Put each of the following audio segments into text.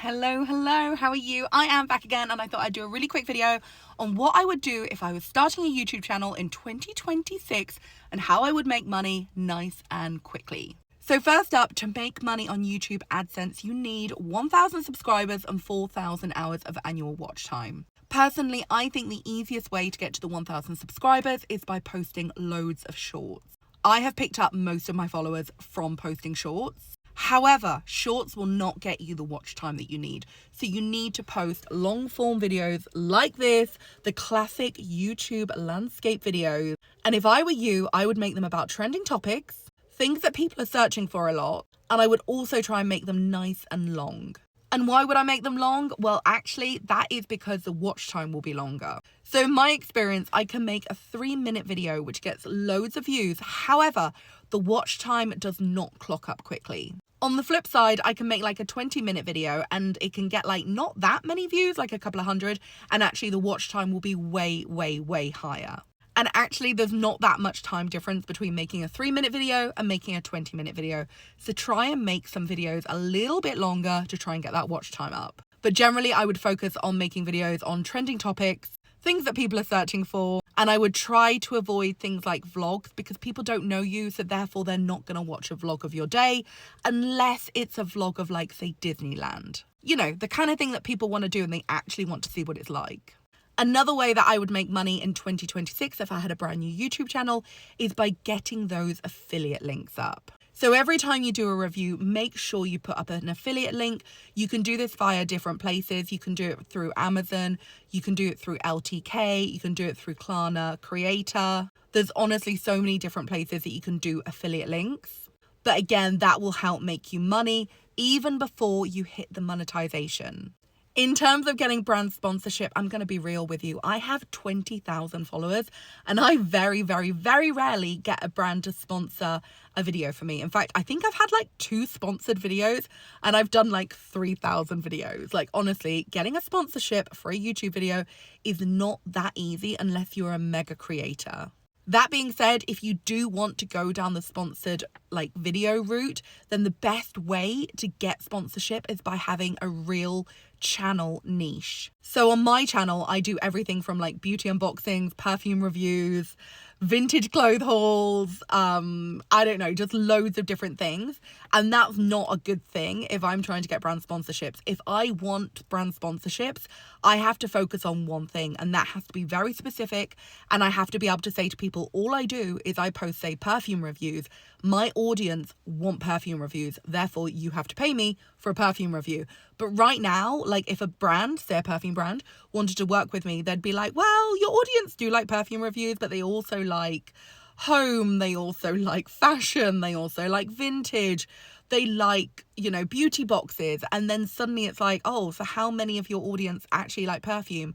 Hello, how are you? I am back again, and I thought I'd do a really quick video on what I would do if I was starting a YouTube channel in 2026 and how I would make money nice and quickly. So first up, to make money on YouTube AdSense, you need 1,000 subscribers and 4,000 hours of annual watch time. Personally, I think the easiest way to get to the 1,000 subscribers is by posting loads of shorts. I have picked up most of my followers from posting shorts. However, shorts will not get you the watch time that you need. So you need to post long form videos like this, the classic YouTube landscape videos. And if I were you, I would make them about trending topics, things that people are searching for a lot, and I would also try and make them nice and long. And why would I make them long? Well, actually, that is because the watch time will be longer. So in my experience, I can make a 3-minute video which gets loads of views. However, the watch time does not clock up quickly. On the flip side, I can make like a 20-minute video and it can get like not that many views, like a couple of hundred, and actually the watch time will be way higher. And actually, there's not that much time difference between making a 3-minute video and making a 20-minute video. So try and make some videos a little bit longer to try and get that watch time up. But generally, I would focus on making videos on trending topics, things that people are searching for, and I would try to avoid things like vlogs because people don't know you, so therefore they're not going to watch a vlog of your day unless it's a vlog of, like, say, Disneyland. You know, the kind of thing that people want to do and they actually want to see what it's like. Another way that I would make money in 2026 if I had a brand new YouTube channel is by getting those affiliate links up. So every time you do a review, make sure you put up an affiliate link. You can do this via different places. You can do it through Amazon. You can do it through LTK. You can do it through Klarna Creator. There's honestly so many different places that you can do affiliate links. But again, that will help make you money even before you hit the monetization. In terms of getting brand sponsorship, I'm going to be real with you. I have 20,000 followers and I very rarely get a brand to sponsor a video for me. In fact, I think I've had like 2 sponsored videos and I've done like 3,000 videos. Like honestly, getting a sponsorship for a YouTube video is not that easy unless you're a mega creator. That being said, if you do want to go down the sponsored like video route, then the best way to get sponsorship is by having a real channel niche. So on my channel, I do everything from like beauty unboxings, perfume reviews, vintage clothes hauls, I don't know, just loads of different things. And that's not a good thing if I'm trying to get brand sponsorships. If I want brand sponsorships, I have to focus on one thing, and that has to be very specific. And I have to be able to say to people, all I do is I post, say, perfume reviews. My audience want perfume reviews. Therefore, you have to pay me for a perfume review. But right now, like if a brand, say a perfume brand, wanted to work with me, they'd be like, well, your audience do like perfume reviews, but they also like home, they also like fashion, they also like vintage, they like, you know, beauty boxes. And then suddenly it's like, oh, so how many of your audience actually like perfume?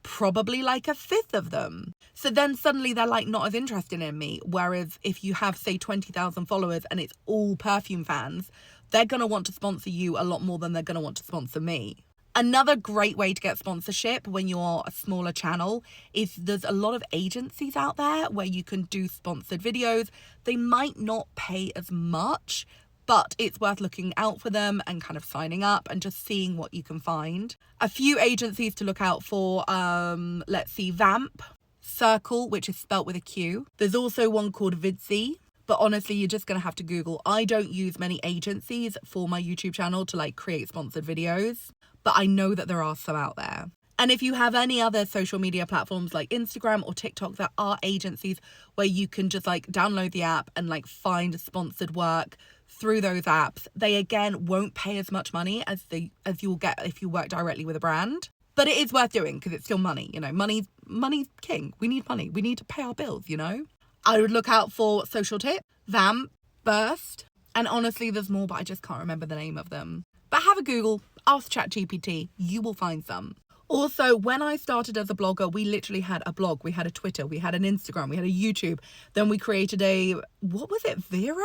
Probably like 1/5 of them. So then suddenly they're like not as interested in me. Whereas if you have, say, 20,000 followers and it's all perfume fans, they're going to want to sponsor you a lot more than they're going to want to sponsor me. Another great way to get sponsorship when you're a smaller channel is there's a lot of agencies out there where you can do sponsored videos. They might not pay as much, but it's worth looking out for them and kind of signing up and just seeing what you can find. A few agencies to look out for, let's see, Vamp, Circle, which is spelt with a Q. There's also one called Vidsy, but honestly, you're just going to have to Google. I don't use many agencies for my YouTube channel to like create sponsored videos, but I know that there are some out there. And if you have any other social media platforms like Instagram or TikTok, there are agencies where you can just like download the app and like find sponsored work through those apps. They again won't pay as much money as you'll get if you work directly with a brand, but it is worth doing because it's still money. You know, money's king. We need money. We need to pay our bills, you know. I would look out for Social Tip, Vamp, Burst, and honestly there's more, but I just can't remember the name of them. But have a Google, ask ChatGPT, you will find some. Also, when I started as a blogger, we literally had a blog, we had a Twitter, we had an Instagram, we had a YouTube. Then we created what was it, Vero?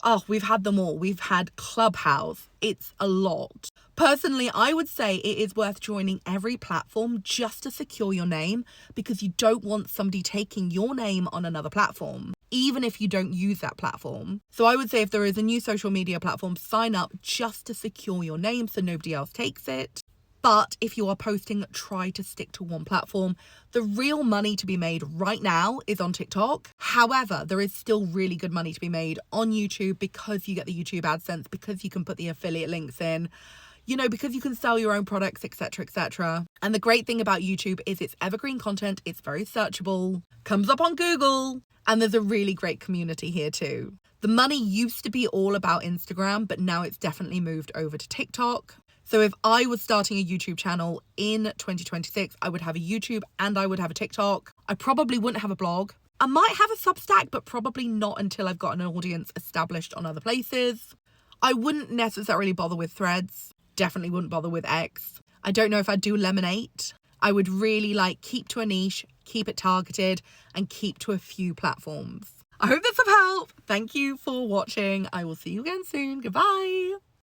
Oh, we've had them all. We've had Clubhouse. It's a lot. Personally, I would say it is worth joining every platform just to secure your name, because you don't want somebody taking your name on another platform, even if you don't use that platform. So I would say if there is a new social media platform, sign up just to secure your name so nobody else takes it. But if you are posting, try to stick to one platform. The real money to be made right now is on TikTok. However, there is still really good money to be made on YouTube, because you get the YouTube Adsense, because you can put the affiliate links in, you know, because you can sell your own products, etc., etc. And the great thing about YouTube is it's evergreen content. It's very searchable, comes up on Google, and there's a really great community here too. The money used to be all about Instagram, but now it's definitely moved over to TikTok. So if I was starting a YouTube channel in 2026, I would have a YouTube and I would have a TikTok. I probably wouldn't have a blog. I might have a Substack, but probably not until I've got an audience established on other places. I wouldn't necessarily bother with Threads. Definitely wouldn't bother with X. I don't know if I'd do Lemonade. I would really keep to a niche, keep it targeted, and keep to a few platforms. I hope that's of help. Thank you for watching. I will see you again soon. Goodbye.